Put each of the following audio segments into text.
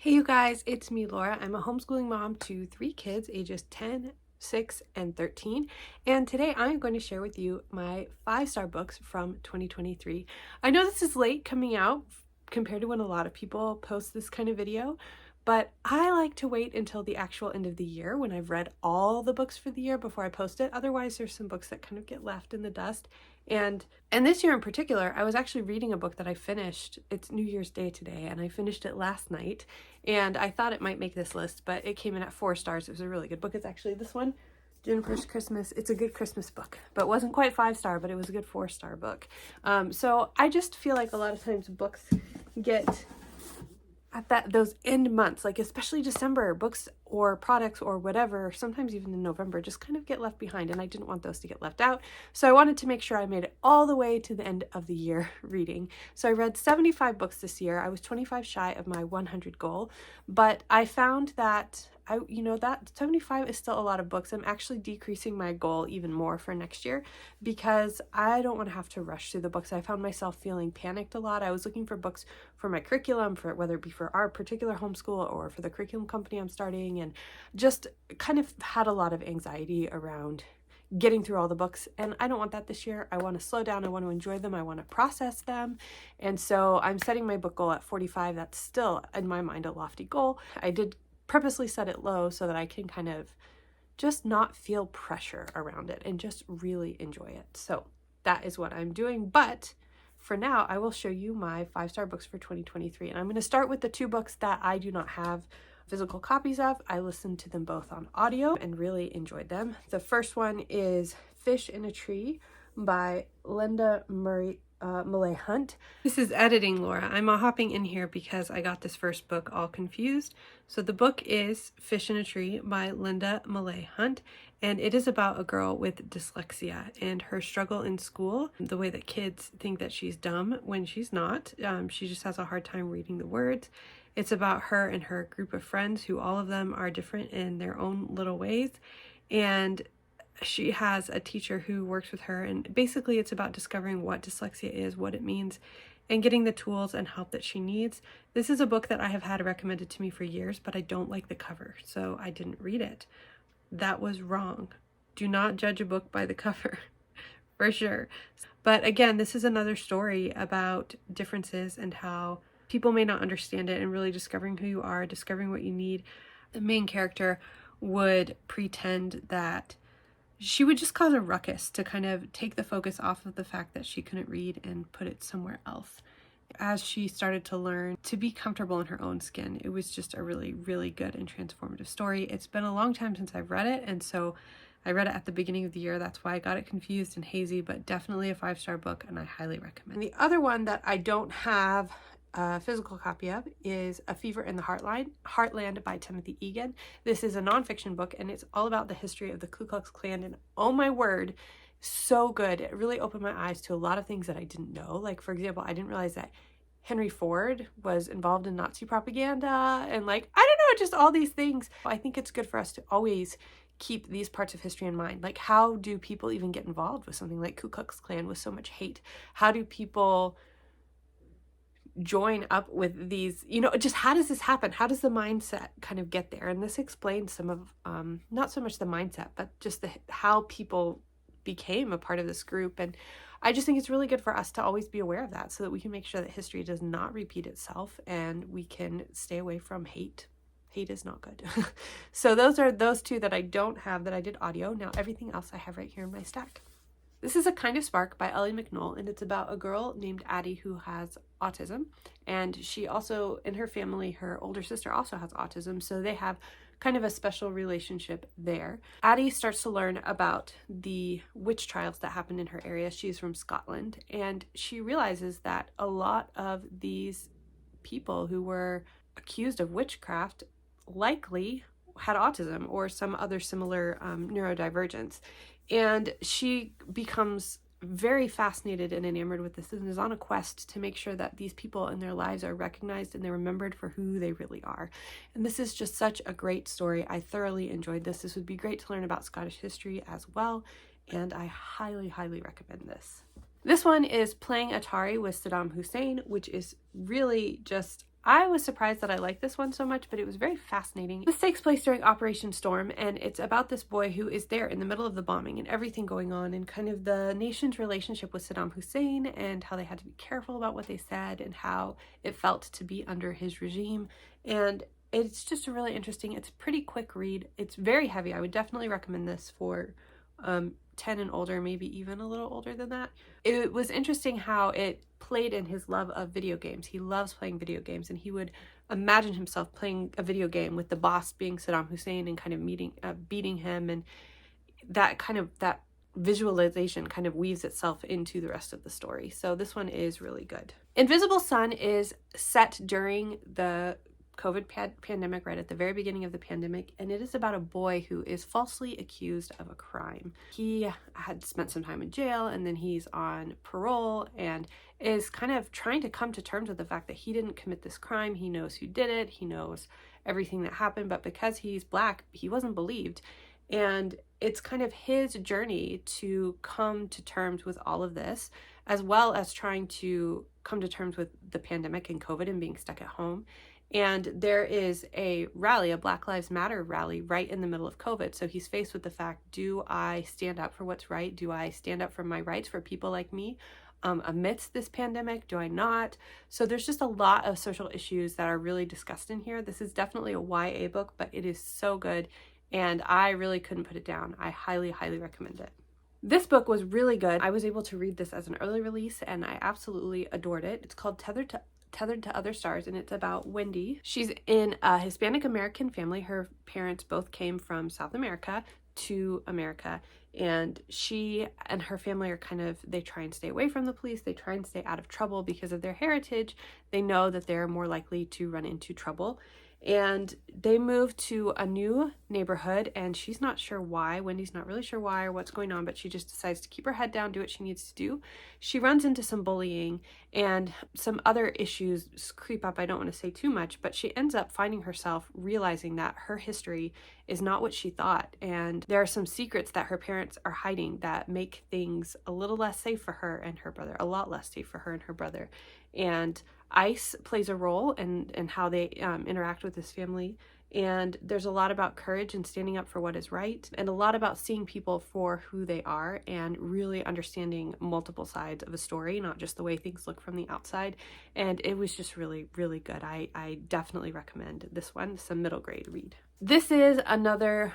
Hey you guys, it's me Laura. I'm a homeschooling mom to 3 kids ages 10, 6, and 13. And today I'm going to share with you my 5-star books from 2023. I know this is late coming out compared to when a lot of people post this kind of video, but I like to wait until the actual end of the year when I've read all the books for the year before I post it. Otherwise, there's some books that kind of get left in the dust. And this year in particular, I was actually reading a book that I finished. It's New Year's Day today, and I finished it last night. And I thought it might make this list, but it came in at 4 stars. It was a really good book. It's actually this one, Jennifer's Christmas. It's a good Christmas book, but wasn't quite 5-star, but it was a good 4-star book. So I just feel like a lot of times books get at those end months, like especially December, books or products or whatever, sometimes even in November, just kind of get left behind, and I didn't want those to get left out. So I wanted to make sure I made it all the way to the end of the year reading. So I read 75 books this year. I was 25 shy of my 100 goal, but I found that that 75 is still a lot of books. I'm actually decreasing my goal even more for next year because I don't want to have to rush through the books. I found myself feeling panicked a lot. I was looking for books for my curriculum, for whether it be for our particular homeschool or for the curriculum company I'm starting, and just kind of had a lot of anxiety around getting through all the books, and I don't want that this year. I want to slow down. I want to enjoy them. I want to process them. And so I'm setting my book goal at 45. That's still, in my mind, a lofty goal. I did purposely set it low so that I can kind of just not feel pressure around it and just really enjoy it. So that is what I'm doing. But for now, I will show you my 5-star books for 2023. And I'm going to start with the 2 books that I do not have physical copies of. I listened to them both on audio and really enjoyed them. The first one is Fish in a Tree by Linda Millay Hunt. This is editing, Laura. I'm hopping in here because I got this first book all confused. So the book is Fish in a Tree by Linda Millay Hunt, and it is about a girl with dyslexia and her struggle in school, the way that kids think that she's dumb when she's not. She just has a hard time reading the words. It's about her and her group of friends who all of them are different in their own little ways, and she has a teacher who works with her, and basically it's about discovering what dyslexia is, what it means, and getting the tools and help that she needs. This is a book that I have had recommended to me for years, but I don't like the cover, so I didn't read it. That was wrong. Do not judge a book by the cover, for sure. But again, this is another story about differences and how people may not understand it, and really discovering who you are, discovering what you need. The main character would pretend that she would just cause a ruckus to kind of take the focus off of the fact that she couldn't read and put it somewhere else. As she started to learn to be comfortable in her own skin, it was just a really, really good and transformative story. It's been a long time since I've read it, and so I read it at the beginning of the year. That's why I got it confused and hazy, but definitely a 5-star book, and I highly recommend. And the other one that I don't have a physical copy of is A Fever in the Heartland by Timothy Egan. This is a nonfiction book, and it's all about the history of the Ku Klux Klan, and oh my word, so good. It really opened my eyes to a lot of things that I didn't know. Like, for example, I didn't realize that Henry Ford was involved in Nazi propaganda, and like, I don't know, just all these things. I think it's good for us to always keep these parts of history in mind. Like, how do people even get involved with something like Ku Klux Klan with so much hate? How do people join up with these, just how does this happen? How does the mindset kind of get there? And this explains some of, not so much the mindset, but just how people became a part of this group. And I just think it's really good for us to always be aware of that so that we can make sure that history does not repeat itself and we can stay away from hate. Hate is not good. So those are those 2 that I don't have that I did audio. Now everything else I have right here in my stack. This is A Kind of Spark by Ellie McNoll, and it's about a girl named Addie who has autism, and she also, in her family, her older sister also has autism, so they have kind of a special relationship there. Addie starts to learn about the witch trials that happened in her area. She's from Scotland, and she realizes that a lot of these people who were accused of witchcraft likely had autism or some other similar neurodivergence. And she becomes very fascinated and enamored with this and is on a quest to make sure that these people in their lives are recognized and they're remembered for who they really are. And this is just such a great story. I thoroughly enjoyed this. This would be great to learn about Scottish history as well, and I highly, highly recommend this. This one is Playing Atari with Saddam Hussein, which is really just I was surprised that I liked this one so much, but it was very fascinating. This takes place during Operation Storm, and it's about this boy who is there in the middle of the bombing and everything going on, and kind of the nation's relationship with Saddam Hussein and how they had to be careful about what they said and how it felt to be under his regime. And it's just a really interesting, it's a pretty quick read. It's very heavy. I would definitely recommend this for 10 and older, maybe even a little older than that. It was interesting how it played in his love of video games. He loves playing video games, and he would imagine himself playing a video game with the boss being Saddam Hussein and kind of beating him, and that visualization kind of weaves itself into the rest of the story. So this one is really good. Invisible Sun is set during the COVID pandemic, right at the very beginning of the pandemic, and it is about a boy who is falsely accused of a crime. He had spent some time in jail, and then he's on parole and is kind of trying to come to terms with the fact that he didn't commit this crime. He knows who did it, he knows everything that happened, but because he's Black, he wasn't believed. And it's kind of his journey to come to terms with all of this, as well as trying to come to terms with the pandemic and COVID and being stuck at home. And there is a rally, a Black Lives Matter rally, right in the middle of COVID. So he's faced with the fact, do I stand up for what's right? Do I stand up for my rights for people like me amidst this pandemic? Do I not? So there's just a lot of social issues that are really discussed in here. This is definitely a YA book, but it is so good, and I really couldn't put it down. I highly, highly recommend it. This book was really good. I was able to read this as an early release, and I absolutely adored it. It's called Tethered to Other Stars, and it's about Wendy. She's in a Hispanic American family. Her parents both came from South America to America, and she and her family are they try and stay away from the police. They try and stay out of trouble because of their heritage. They know that they're more likely to run into trouble. And they move to a new neighborhood, and she's not sure why. Wendy's not really sure why or what's going on, but she just decides to keep her head down, do what she needs to do. She runs into some bullying, and some other issues creep up. I don't want to say too much, but she ends up finding herself realizing that her history is not what she thought. And there are some secrets that her parents are hiding that make things a little less safe for her and her brother, a lot less safe for her and her brother. And ICE plays a role in how they interact with this family. And there's a lot about courage and standing up for what is right, and a lot about seeing people for who they are and really understanding multiple sides of a story, not just the way things look from the outside. And it was just really, really good. I definitely recommend this one. It's a middle grade read. This is another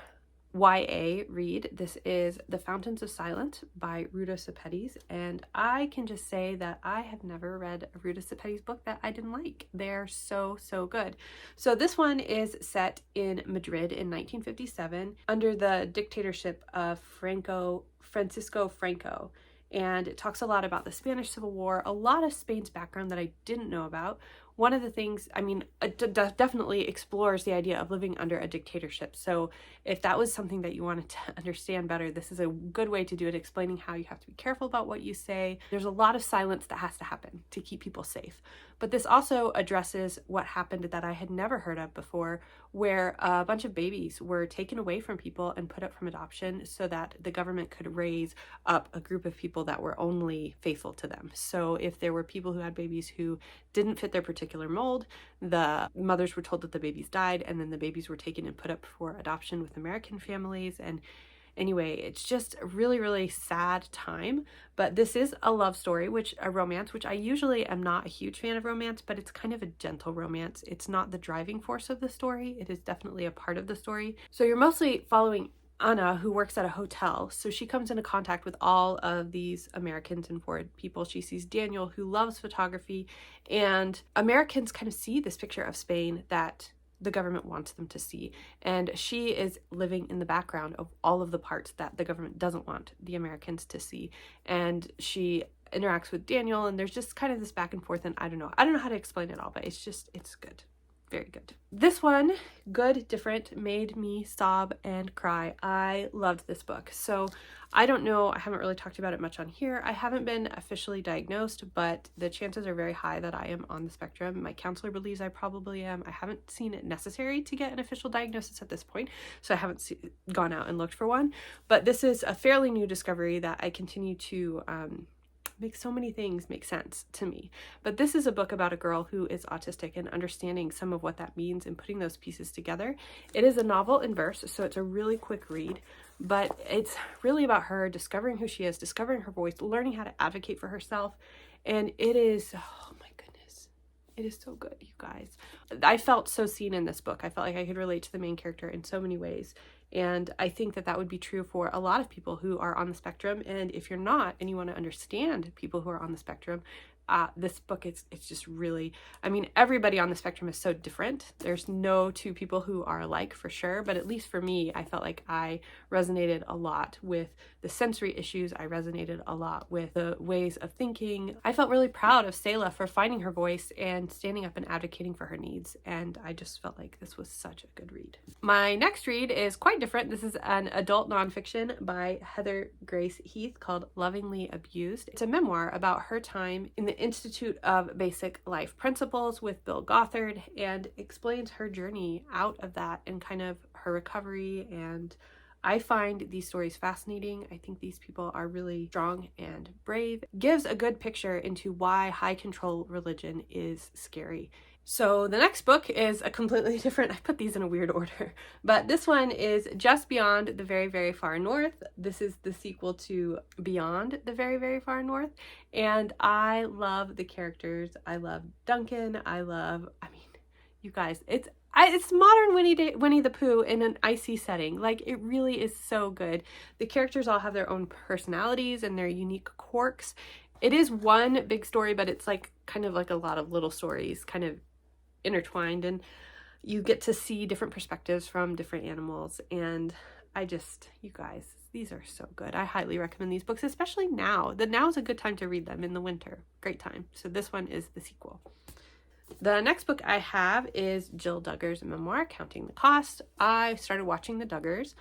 YA read. This is The Fountains of Silence by Ruta Sepetys, and I can just say that I have never read a Ruta Sepetys book that I didn't like. They're so good. So this one is set in Madrid in 1957 under the dictatorship of Francisco Franco, and it talks a lot about the Spanish Civil War, a lot of Spain's background that I didn't know about. One of the things, it definitely explores the idea of living under a dictatorship. So if that was something that you wanted to understand better, this is a good way to do it, explaining how you have to be careful about what you say. There's a lot of silence that has to happen to keep people safe. But this also addresses what happened that I had never heard of before, where a bunch of babies were taken away from people and put up from adoption so that the government could raise up a group of people that were only faithful to them. So if there were people who had babies who didn't fit their particular mold, the mothers were told that the babies died, and then the babies were taken and put up for adoption with American families. And anyway, it's just a really, really sad time. But this is a love story, a romance, which I usually am not a huge fan of romance, but it's kind of a gentle romance. It's not the driving force of the story. It is definitely a part of the story. So you're mostly following Anna, who works at a hotel. So she comes into contact with all of these Americans and foreign people. She sees Daniel, who loves photography, and Americans kind of see this picture of Spain that the government wants them to see. And she is living in the background of all of the parts that the government doesn't want the Americans to see. And she interacts with Daniel, and there's just kind of this back and forth, and I don't know how to explain it all, but it's good. Very good. This one, Good, Different, made me sob and cry. I loved this book. So I don't know, I haven't really talked about it much on here. I haven't been officially diagnosed, but the chances are very high that I am on the spectrum. My counselor believes I probably am. I haven't seen it necessary to get an official diagnosis at this point, so I haven't gone out and looked for one. But this is a fairly new discovery that I continue to makes so many things make sense to me. But this is a book about a girl who is autistic and understanding some of what that means and putting those pieces together. It is a novel in verse, so it's a really quick read, but it's really about her discovering who she is, discovering her voice, learning how to advocate for herself. And it is, oh my goodness, it is so good, you guys. I felt so seen in this book. I felt like I could relate to the main character in so many ways. And I think that that would be true for a lot of people who are on the spectrum. And if you're not, and you want to understand people who are on the spectrum, this book, it's just really, I mean, everybody on the spectrum is so different. There's no two people who are alike for sure, but at least for me, I felt like I resonated a lot with the sensory issues. I resonated a lot with the ways of thinking. I felt really proud of Selah for finding her voice and standing up and advocating for her needs. And I just felt like this was such a good read. My next read is quite different. This is an adult nonfiction by Heather Grace Heath called Lovingly Abused. It's a memoir about her time in the Institute of Basic Life Principles with Bill Gothard, and explains her journey out of that and kind of her recovery. And I find these stories fascinating. I think these people are really strong and brave. Gives a good picture into why high control religion is scary. So the next book is a completely different, I put these in a weird order, but this one is Just Beyond the Very, Very Far North. This is the sequel to Beyond the Very, Very Far North. And I love the characters. I love Duncan. I mean, you guys, it's modern Winnie the Pooh in an icy setting. Like, it really is so good. The characters all have their own personalities and their unique quirks. It is one big story, but it's like kind of like a lot of little stories kind of intertwined, and you get to see different perspectives from different animals. And you guys, these are so good. I highly recommend these books, especially now. Now is a good time to read them in the winter. Great time. So this one is the sequel. The next book I have is Jill Duggar's memoir, Counting the Cost. I started watching the Duggars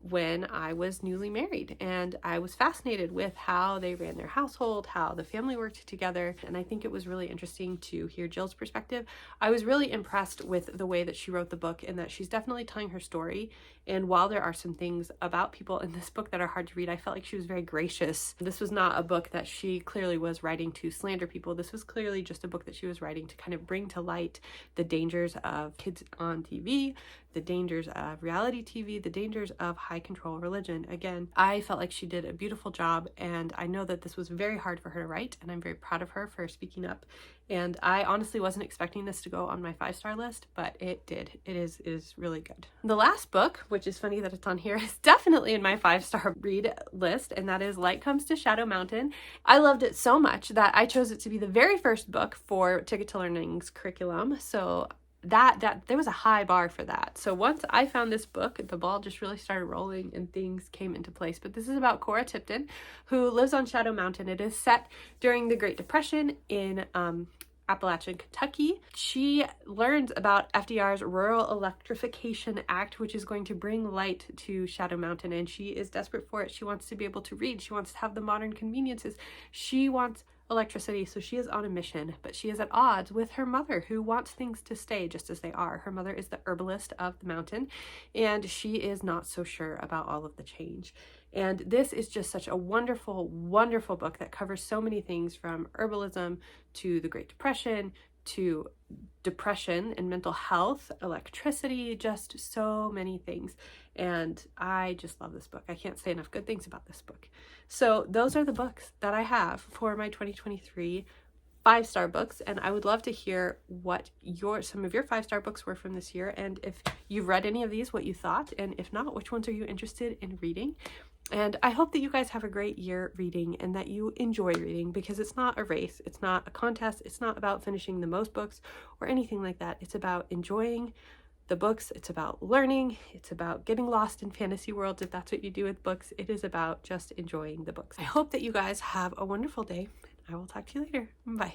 when I was newly married, and I was fascinated with how they ran their household, how the family worked together, and I think it was really interesting to hear Jill's perspective. I was really impressed with the way that she wrote the book, and that she's definitely telling her story. And while there are some things about people in this book that are hard to read, I felt like she was very gracious. This was not a book that she clearly was writing to slander people. This was clearly just a book that she was writing to kind of bring to light the dangers of kids on TV, the dangers of reality TV, the dangers of high control religion. Again, I felt like she did a beautiful job, and I know that this was very hard for her to write, and I'm very proud of her for speaking up. And I honestly wasn't expecting this to go on my 5-star list, but it did. It is really good. The last book, which is funny that it's on here, is definitely in my 5-star read list, and that is Light Comes to Shadow Mountain. I loved it so much that I chose it to be the very first book for Ticket to Learning's curriculum. So that there was a high bar for that. So once I found this book, the ball just really started rolling and things came into place. But this is about Cora Tipton, who lives on Shadow Mountain. It is set during the Great Depression in Appalachian, Kentucky. She learns about FDR's Rural Electrification Act, which is going to bring light to Shadow Mountain, and she is desperate for it. She wants to be able to read. She wants to have the modern conveniences. She wants electricity, so she is on a mission, but she is at odds with her mother, who wants things to stay just as they are. Her mother is the herbalist of the mountain, and she is not so sure about all of the change. And this is just such a wonderful, wonderful book that covers so many things, from herbalism to the Great Depression to depression and mental health, electricity, just so many things. And I just love this book. I can't say enough good things about this book. So those are the books that I have for my 2023 5-star books, and I would love to hear what some of your 5-star books were from this year, and if you've read any of these, what you thought, and if not, which ones are you interested in reading. And I hope that you guys have a great year reading, and that you enjoy reading, because it's not a race, it's not a contest, it's not about finishing the most books or anything like that. It's about enjoying the books, it's about learning, it's about getting lost in fantasy worlds if that's what you do with books. It is about just enjoying the books. I hope that you guys have a wonderful day. I will talk to you later. Bye.